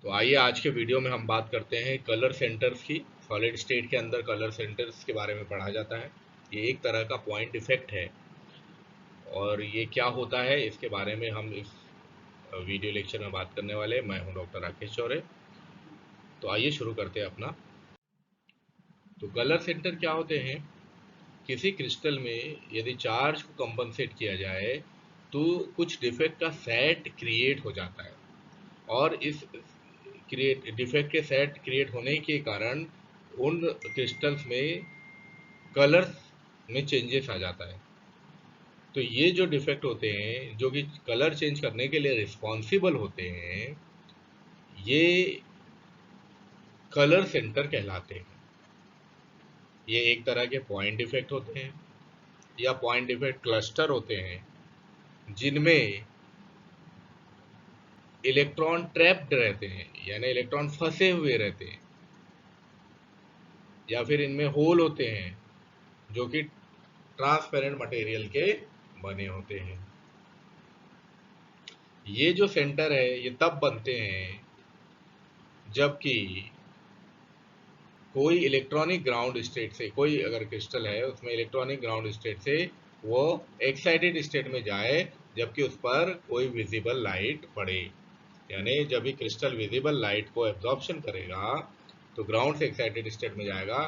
तो आइए आज के वीडियो में हम बात करते हैं कलर सेंटर्स की। सॉलिड स्टेट के अंदर कलर सेंटर्स के बारे में पढ़ा जाता है। ये एक तरह का पॉइंट इफेक्ट है और ये क्या होता है इसके बारे में हम इस वीडियो लेक्चर में बात करने वाले हैं। मैं हूं डॉक्टर राकेश चौरे। तो आइए शुरू करते हैं अपना। तो कलर सेंटर क्या होते हैं? किसी क्रिस्टल में यदि चार्ज को कंपनसेट किया जाए तो कुछ डिफेक्ट का सेट क्रिएट हो जाता है और इस क्रिएट डिफेक्ट के सेट क्रिएट होने के कारण उन क्रिस्टल्स में कलर्स में चेंजेस आ जाता है। तो ये जो डिफेक्ट होते हैं जो कि कलर चेंज करने के लिए रिस्पॉन्सिबल होते हैं, ये कलर सेंटर कहलाते हैं। ये एक तरह के पॉइंट डिफेक्ट होते हैं या पॉइंट डिफेक्ट क्लस्टर होते हैं जिनमें इलेक्ट्रॉन ट्रैप्ड रहते हैं, यानी इलेक्ट्रॉन फंसे हुए रहते हैं, या फिर इनमें होल होते हैं जो कि ट्रांसपेरेंट मटेरियल के बने होते हैं। ये जो सेंटर है ये तब बनते हैं जबकि कोई इलेक्ट्रॉनिक ग्राउंड स्टेट से, कोई अगर क्रिस्टल है उसमें इलेक्ट्रॉनिक ग्राउंड स्टेट से वो एक्साइटेड स्टेट में जाए जबकि उस पर कोई विजिबल लाइट पड़े। यानी जब भी क्रिस्टल विजिबल लाइट को एब्जॉर्प्शन करेगा तो ग्राउंड से एक्साइटेड स्टेट में जाएगा,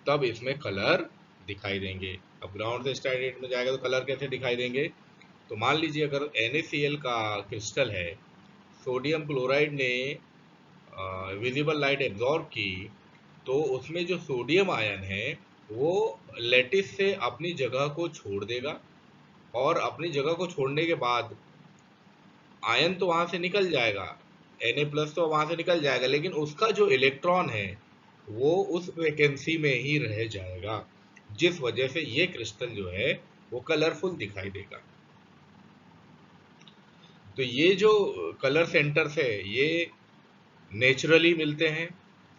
तब इसमें कलर दिखाई देंगे। अब ग्राउंड से एक्साइटेड में जाएगा तो कलर कैसे दिखाई देंगे? तो मान लीजिए अगर NaCl का क्रिस्टल है, सोडियम क्लोराइड ने विजिबल लाइट एब्जॉर्ब की, तो उसमें जो सोडियम आयन है वो लेटिस से अपनी जगह को छोड़ देगा और अपनी जगह को छोड़ने के बाद आयन तो वहां से निकल जाएगा, Na+ तो वहां से निकल जाएगा, लेकिन उसका जो इलेक्ट्रॉन है वो उस वैकेंसी में ही रह जाएगा, जिस वजह से ये क्रिस्टल जो है वो कलरफुल दिखाई देगा। तो ये जो कलर सेंटर्स है ये नेचुरली मिलते हैं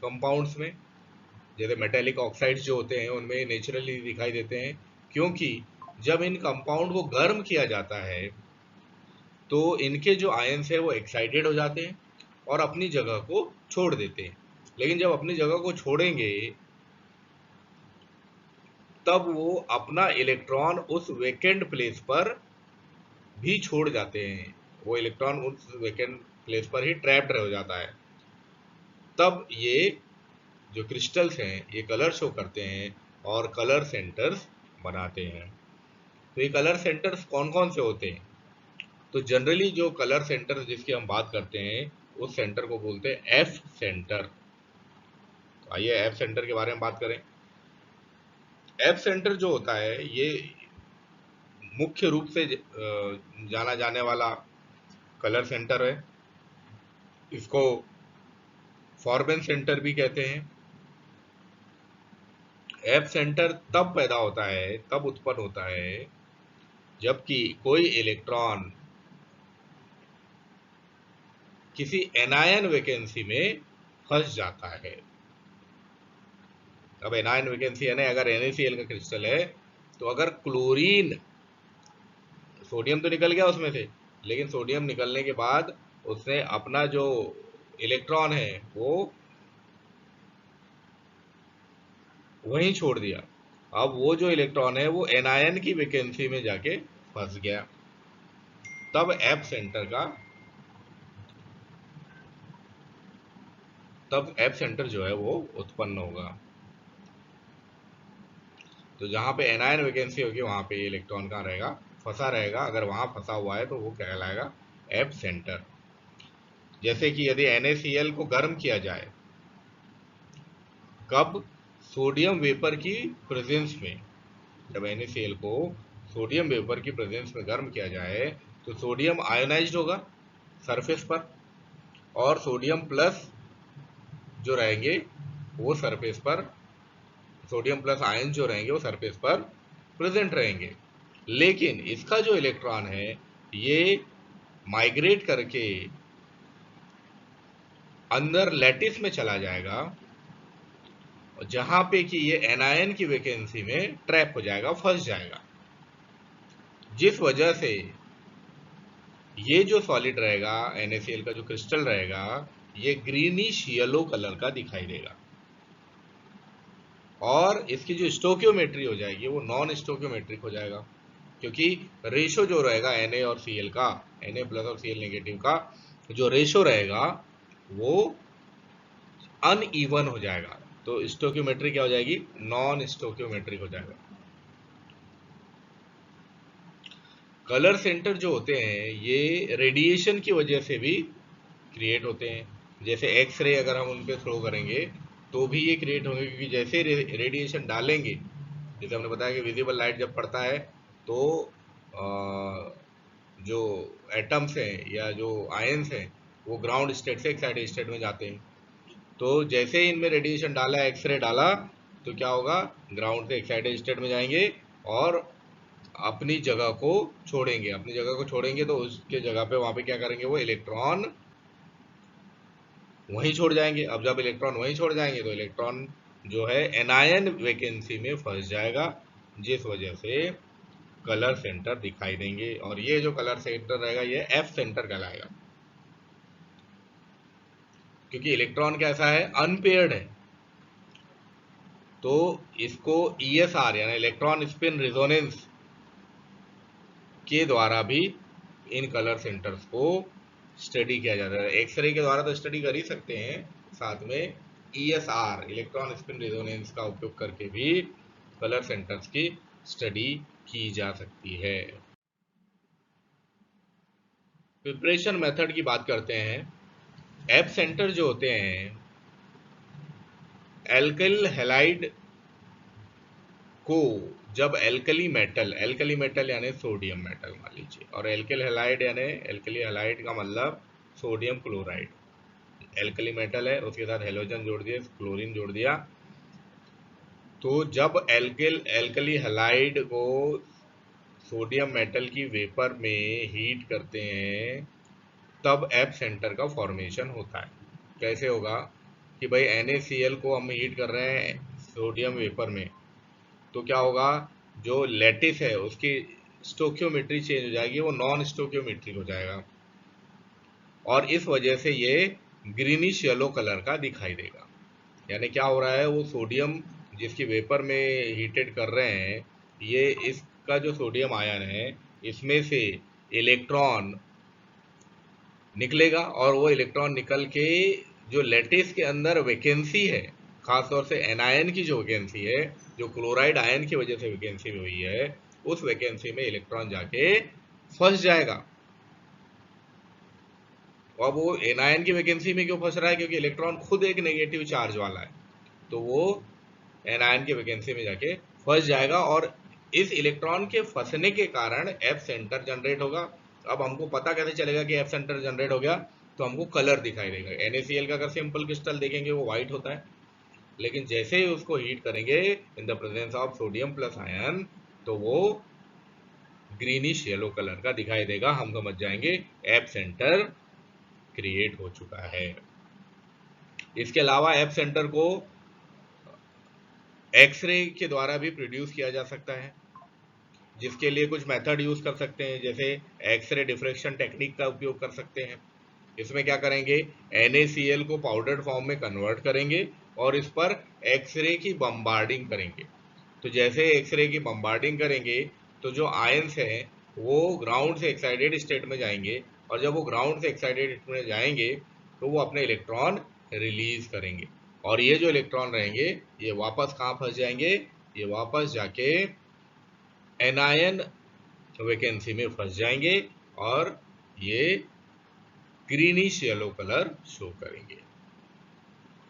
कंपाउंड्स में। जैसे मेटेलिक ऑक्साइड्स जो होते हैं उनमें नेचुरली दिखाई देते हैं, क्योंकि जब इन कंपाउंड को गर्म किया जाता है तो इनके जो आयन्स है वो एक्साइटेड हो जाते हैं और अपनी जगह को छोड़ देते हैं। लेकिन जब अपनी जगह को छोड़ेंगे तब वो अपना इलेक्ट्रॉन उस वेकेंट प्लेस पर भी छोड़ जाते हैं, वो इलेक्ट्रॉन उस वेकेंट प्लेस पर ही ट्रैप्ड हो जाता है। तब ये जो क्रिस्टल्स हैं ये कलर शो करते हैं और कलर सेंटर्स बनाते हैं। तो ये कलर सेंटर्स कौन कौन से होते हैं? तो जनरली जो कलर सेंटर जिसकी हम बात करते हैं उस सेंटर को बोलते हैं एफ सेंटर। तो आइए एफ सेंटर के बारे में बात करें। एफ सेंटर जो होता है ये मुख्य रूप से जाना जाने वाला कलर सेंटर है। इसको फॉर्बेन सेंटर भी कहते हैं। एफ सेंटर तब पैदा होता है, तब उत्पन्न होता है जबकि कोई इलेक्ट्रॉन किसी एनायन वैकेंसी में फंस जाता है। अब एनायन वैकेंसी यानी अगर NaCl का क्रिस्टल है तो अगर क्लोरीन, सोडियम तो निकल गया उसमें से, लेकिन सोडियम निकलने के बाद उसने अपना जो इलेक्ट्रॉन है वो वहीं छोड़ दिया। अब वो जो इलेक्ट्रॉन है वो एनायन की वैकेंसी में जाके फंस गया, तब एफ सेंटर का, तब एफ सेंटर जो है वो उत्पन्न होगा। तो जहां पे एनायन वैकेंसी होगी वहां पे इलेक्ट्रॉन कहाँ रहेगा? फंसा रहेगा। अगर वहां फंसा हुआ है तो वो कहलाएगा एफ सेंटर। जैसे कि यदि NaCl को गर्म किया जाए, कब? सोडियम वेपर की प्रेजेंस में। जब NaCl को सोडियम वेपर की प्रेजेंस में गर्म किया जाए तो सोडियम आयोनाइज्ड होगा सरफेस पर, और सोडियम प्लस जो रहेंगे वो सरफेस पर, सोडियम प्लस आयन जो रहेंगे वो सरफेस पर प्रेजेंट रहेंगे। लेकिन इसका जो इलेक्ट्रॉन है ये माइग्रेट करके अंदर लैटिस में चला जाएगा, जहां पे कि ये एनायन की वैकेंसी में ट्रैप हो जाएगा, फंस जाएगा, जिस वजह से ये जो सॉलिड रहेगा NaCl का जो क्रिस्टल रहेगा ये ग्रीनिश येलो कलर का दिखाई देगा। और इसकी जो स्टोकियोमेट्री हो जाएगी वो नॉन स्टोकियोमेट्रिक हो जाएगा, क्योंकि रेशो जो रहेगा Na और Cl का, Na प्लस और Cl नेगेटिव का जो रेशो रहेगा वो अनइवन हो जाएगा। तो स्टोकियोमेट्री क्या हो जाएगी? नॉन स्टोकियोमेट्रिक हो जाएगा। कलर सेंटर जो होते हैं ये रेडिएशन की वजह से भी क्रिएट होते हैं। जैसे एक्स रे अगर हम उन पे थ्रो करेंगे तो भी ये क्रिएट होंगे, क्योंकि जैसे रेडिएशन डालेंगे, जैसे हमने बताया कि विजिबल लाइट जब पड़ता है तो जो एटम्स हैं या जो आयंस हैं वो ग्राउंड स्टेट से एक्साइटेड स्टेट में जाते हैं। तो जैसे ही इनमें रेडिएशन डाला, एक्सरे डाला, तो क्या होगा? ग्राउंड से एक्साइटेड स्टेट में जाएंगे और अपनी जगह को छोड़ेंगे। अपनी जगह को छोड़ेंगे तो उसके जगह पे वहां पे क्या करेंगे? वो इलेक्ट्रॉन वहीं छोड़ जाएंगे। अब जब इलेक्ट्रॉन वहीं छोड़ जाएंगे तो इलेक्ट्रॉन जो है एनायन वैकेंसी में फंस जाएगा, जिस वजह से कलर सेंटर दिखाई देंगे। और ये जो कलर सेंटर रहेगा ये एफ सेंटर कहलाएगा, क्योंकि इलेक्ट्रॉन कैसा है? अनपेयर्ड है। तो इसको ESR यानी इलेक्ट्रॉन स्पिन रेजोनेंस के द्वारा भी इन कलर सेंटर्स को स्टडी किया जाता है। एक्सरे के द्वारा तो स्टडी कर ही सकते हैं, साथ में ESR इलेक्ट्रॉन स्पिन रेजोनेंस का उपयोग करके भी कलर सेंटर्स की स्टडी की जा सकती है। प्रिपरेशन मेथड की बात करते हैं। एप सेंटर जो होते हैं एल्किल हैलाइड को, जब एल्कली मेटल यानी सोडियम मेटल मान लीजिए, और एल्किल हैलाइड यानी एल्कली हैलाइड का मतलब सोडियम क्लोराइड, एल्कली मेटल है उसके साथ हेलोजन जोड़ दिया, क्लोरीन जोड़ दिया। तो जब एल्कली हैलाइड को सोडियम मेटल की वेपर में हीट करते हैं तब एप सेंटर का फॉर्मेशन होता है। कैसे होगा? कि भाई NaCl को हम हीट कर रहे हैं सोडियम वेपर में, तो क्या होगा? जो लैटिस है उसकी स्टोकियोमेट्री चेंज हो जाएगी, वो नॉन स्टोकियोमेट्रिक हो जाएगा, और इस वजह से ये ग्रीनिश येलो कलर का दिखाई देगा। यानी क्या हो रहा है? वो सोडियम जिसकी वेपर में हीटेड कर रहे हैं, ये इसका जो सोडियम आयन है इसमें से इलेक्ट्रॉन निकलेगा, और वो इलेक्ट्रॉन निकल के जो लैटिस के अंदर वैकेंसी है, खासतौर से एनायन की जो वैकेंसी है, जो क्लोराइड आयन की वजह से वैकेंसी हुई है, उस वैकेंसी में इलेक्ट्रॉन जाके फंस जाएगा। अब वो एनायन की वैकेंसी में क्यों फंस रहा है? क्योंकि इलेक्ट्रॉन खुद एक नेगेटिव चार्ज वाला है, तो वो एनायन की वैकेंसी में जाके फंस जाएगा, और इस इलेक्ट्रॉन के फंसने के कारण एफ सेंटर जनरेट होगा। अब हमको पता कैसे चलेगा कि एफ सेंटर जनरेट हो गया? तो हमको कलर दिखाई देगा। NaCl का अगर सिंपल क्रिस्टल देखेंगे वो व्हाइट होता है, लेकिन जैसे ही उसको हीट करेंगे in the presence of sodium plus ion तो वो ग्रीनिश येलो कलर का दिखाई देगा। हम समझ जाएंगे एफ सेंटर क्रिएट हो चुका है। इसके अलावा एफ सेंटर को एक्सरे के द्वारा भी प्रोड्यूस किया जा सकता है, जिसके लिए कुछ मेथड यूज कर सकते हैं, जैसे एक्सरे डिफ्रैक्शन टेक्निक का उपयोग कर सकते हैं। इसमें क्या करेंगे? NaCl को पाउडर्ड फॉर्म में कन्वर्ट करेंगे और इस पर एक्सरे की बम्बार्डिंग करेंगे। तो जैसे एक्सरे की बम्बार्डिंग करेंगे तो जो आयंस हैं वो ग्राउंड से एक्साइटेड स्टेट में जाएंगे, और जब वो ग्राउंड से एक्साइटेड स्टेट में जाएंगे तो वो अपने इलेक्ट्रॉन रिलीज करेंगे, और ये जो इलेक्ट्रॉन रहेंगे ये वापस कहाँ फंस जाएंगे? ये वापस जाके एनायन वैकेंसी में फंस जाएंगे और ये ग्रीनिश येलो कलर शो करेंगे।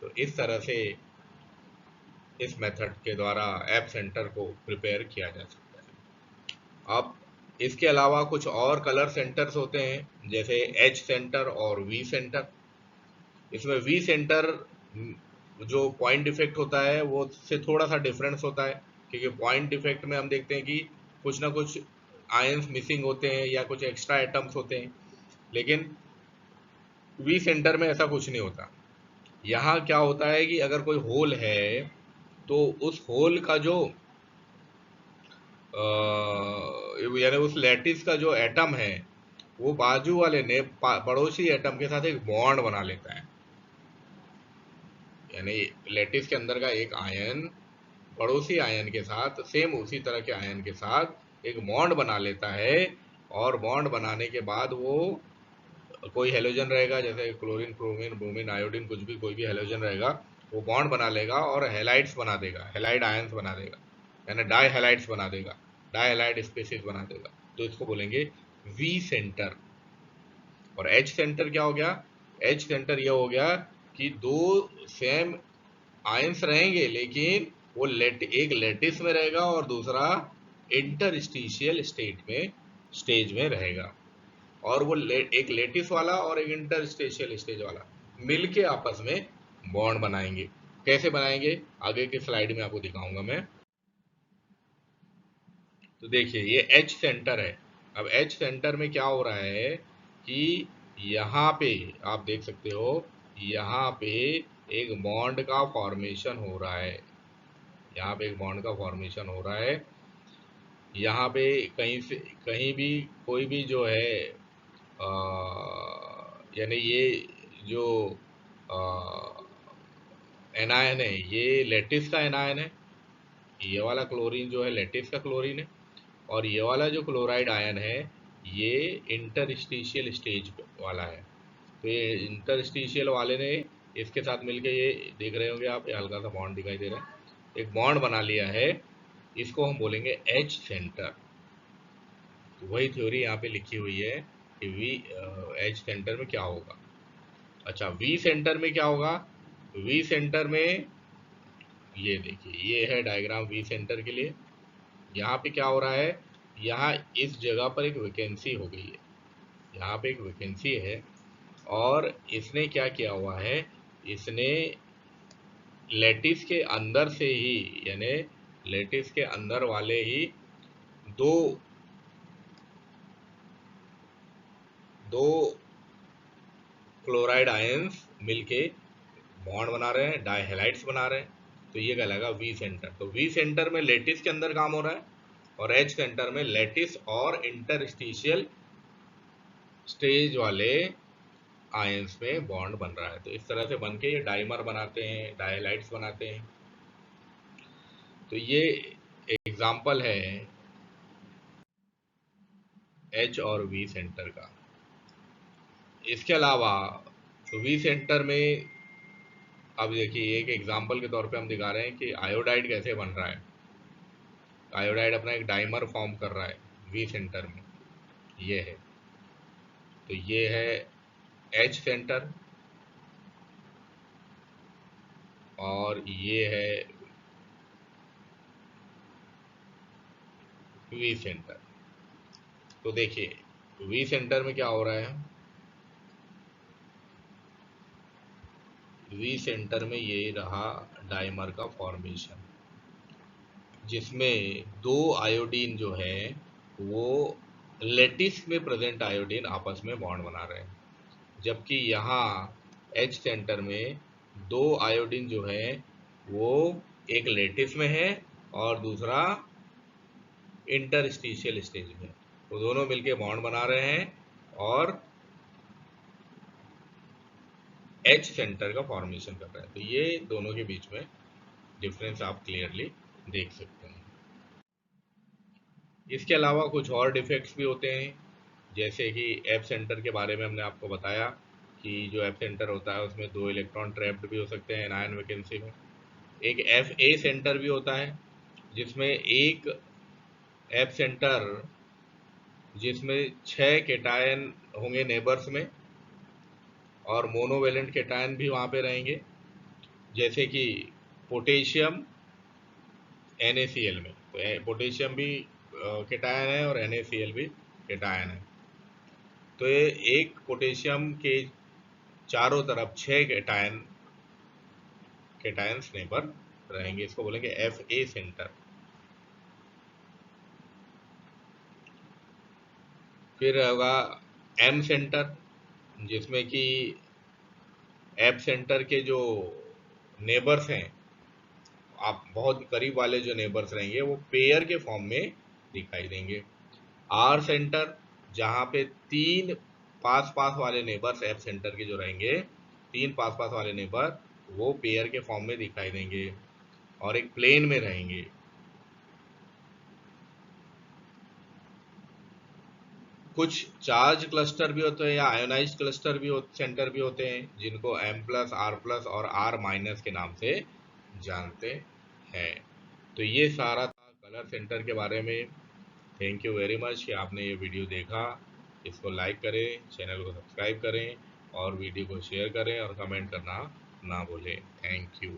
तो इस तरह से इस मेथड के द्वारा एप सेंटर को प्रिपेयर किया जा सकता है। अब इसके अलावा कुछ और कलर सेंटर्स होते हैं, जैसे H सेंटर और V सेंटर। इसमें V सेंटर जो पॉइंट डिफेक्ट होता है वो से थोड़ा सा डिफरेंस होता है, क्योंकि पॉइंट डिफेक्ट में हम देखते हैं कि कुछ ना कुछ आयंस मिसिंग होते हैं या कुछ एक्स्ट्रा एटम्स होते हैं, लेकिन V सेंटर में ऐसा कुछ नहीं होता। यहाँ क्या होता है कि अगर कोई होल है तो उस होल का जो यानी उस लैटिस का जो एटम है वो बाजू वाले ने पड़ोसी एटम के साथ एक बॉन्ड बना लेता है, यानी लेटिस के अंदर का एक आयन पड़ोसी आयन के साथ सेम उसी तरह के आयन के साथ एक बॉन्ड बना लेता है, और बॉन्ड बनाने के बाद वो कोई हेलोजन रहेगा, जैसे क्लोरीन, ब्रोमीन, ब्रोमीन, आयोडीन, कुछ भी कोई भी हेलोजन रहेगा, वो बॉन्ड बना लेगा और हेलाइड्स बना देगा, हेलाइड आयंस बना देगा, यानी डाई हेलाइड्स बना देगा, डाई हेलाइड स्पीसीज बना देगा। तो इसको बोलेंगे वी सेंटर। और एच सेंटर क्या हो गया? एच सेंटर ये हो गया कि दो सेम आयंस रहेंगे, लेकिन वो एक लेटिस में रहेगा और दूसरा इंटरस्टिशियल स्टेज में रहेगा, और वो एक लेटिस वाला और एक इंटरस्टेशियल स्टेज वाला मिलके आपस में बॉन्ड बनाएंगे। कैसे बनाएंगे आगे की स्लाइड में आपको दिखाऊंगा मैं। तो देखिए ये एच सेंटर है। अब एच सेंटर में क्या हो रहा है कि यहाँ पे आप देख सकते हो, यहाँ पे एक बॉन्ड का फॉर्मेशन हो रहा है, यहाँ पे एक बॉन्ड का फॉर्मेशन हो रहा है। यहाँ पे कहीं से कहीं भी कोई भी जो है यानी ये जो एनायन है, ये लेटिस का एनायन है। ये वाला क्लोरीन जो है लेटिस का क्लोरीन है, और ये वाला जो क्लोराइड आयन है ये इंटरस्टिशियल स्टेज वाला है। तो ये इंटरस्टिशियल वाले ने इसके साथ मिलके, ये देख रहे होंगे आप, ये हल्का सा बॉन्ड दिखाई दे रहा है, एक बॉन्ड बना लिया है। इसको हम बोलेंगे एच सेंटर। तो वही थ्योरी यहाँ पे लिखी हुई है कि वी एच सेंटर में क्या होगा। अच्छा, वी सेंटर में क्या होगा? वी सेंटर में ये देखिए, ये है डायग्राम वी सेंटर के लिए। यहाँ पे क्या हो रहा है, यहाँ इस जगह पर एक वैकेंसी हो गई है, यहाँ पे एक वैकेंसी है, और इसने क्या किया हुआ है, इसने लेटिस के अंदर से ही, यानी लेटिस के अंदर वाले ही दो दो क्लोराइड आयंस मिलके बॉन्ड बना रहे हैं, डाई हेलाइड्स बना रहे हैं। तो ये कहलाएगा वी सेंटर। तो वी सेंटर में लेटिस के अंदर काम हो रहा है, और एच सेंटर में लेटिस और इंटरस्टिशियल स्टेज वाले आयंस में बॉन्ड बन रहा है। तो इस तरह से बन के ये डाइमर बनाते हैं, डायलाइट्स बनाते हैं। तो ये एग्जाम्पल है एच और वी सेंटर का। इसके अलावा तो वी सेंटर में अब देखिए, एक एग्जाम्पल के तौर पे हम दिखा रहे हैं कि आयोडाइड कैसे बन रहा है। आयोडाइड अपना एक डाइमर फॉर्म कर रहा है वी सेंटर में, ये है। तो ये है एच सेंटर, और ये है वी सेंटर। तो देखिए वी सेंटर में क्या हो रहा है, वी सेंटर में ये रहा डाइमर का फॉर्मेशन, जिसमें दो आयोडीन जो है वो लेटिस में प्रेजेंट आयोडीन आपस में बॉन्ड बना रहे हैं, जबकि यहाँ एच सेंटर में दो आयोडीन जो है वो एक लेटिस में है और दूसरा इंटरस्टिशियल स्टेज में। वो दोनों मिलके बॉन्ड बना रहे हैं और एच सेंटर का फॉर्मेशन कर रहे हैं। तो ये दोनों के बीच में डिफरेंस आप क्लियरली देख सकते हैं। इसके अलावा कुछ और डिफेक्ट्स भी होते हैं, जैसे कि एफ सेंटर के बारे में हमने आपको बताया कि जो एफ सेंटर होता है उसमें दो इलेक्ट्रॉन ट्रैप्ड भी हो सकते हैं एनायन वैकेंसी में। एक एफ ए सेंटर भी होता है, जिसमें एक एफ सेंटर जिसमें 6 केटायन होंगे नेबर्स में, और मोनोवेलेंट केटायन भी वहाँ पे रहेंगे, जैसे कि पोटेशियम NaCl में। तो पोटेशियम भी केटायन है और NaCl भी केटायन है। तो ये एक पोटेशियम के चारों तरफ 6 केटायंस नेबर रहेंगे, इसको बोलेंगे Fa सेंटर। फिर होगा M सेंटर, जिसमें कि एफ सेंटर के जो नेबर्स हैं, आप बहुत करीब वाले जो नेबर्स रहेंगे वो पेयर के फॉर्म में दिखाई देंगे। आर सेंटर, जहाँ पे तीन पास पास वाले नेबर्स एफ सेंटर के जो रहेंगे, तीन पास पास वाले नेबर वो पेयर के फॉर्म में दिखाई देंगे और एक प्लेन में रहेंगे। कुछ चार्ज क्लस्टर भी होते हैं या आयोनाइज क्लस्टर भी सेंटर भी होते हैं, जिनको M+R+ और R- के नाम से जानते हैं। तो ये सारा था कलर सेंटर के बारे में। थैंक यू वेरी मच कि आपने ये वीडियो देखा। इसको लाइक करें, चैनल को सब्सक्राइब करें और वीडियो को शेयर करें और कमेंट करना ना भूलें। Thank you.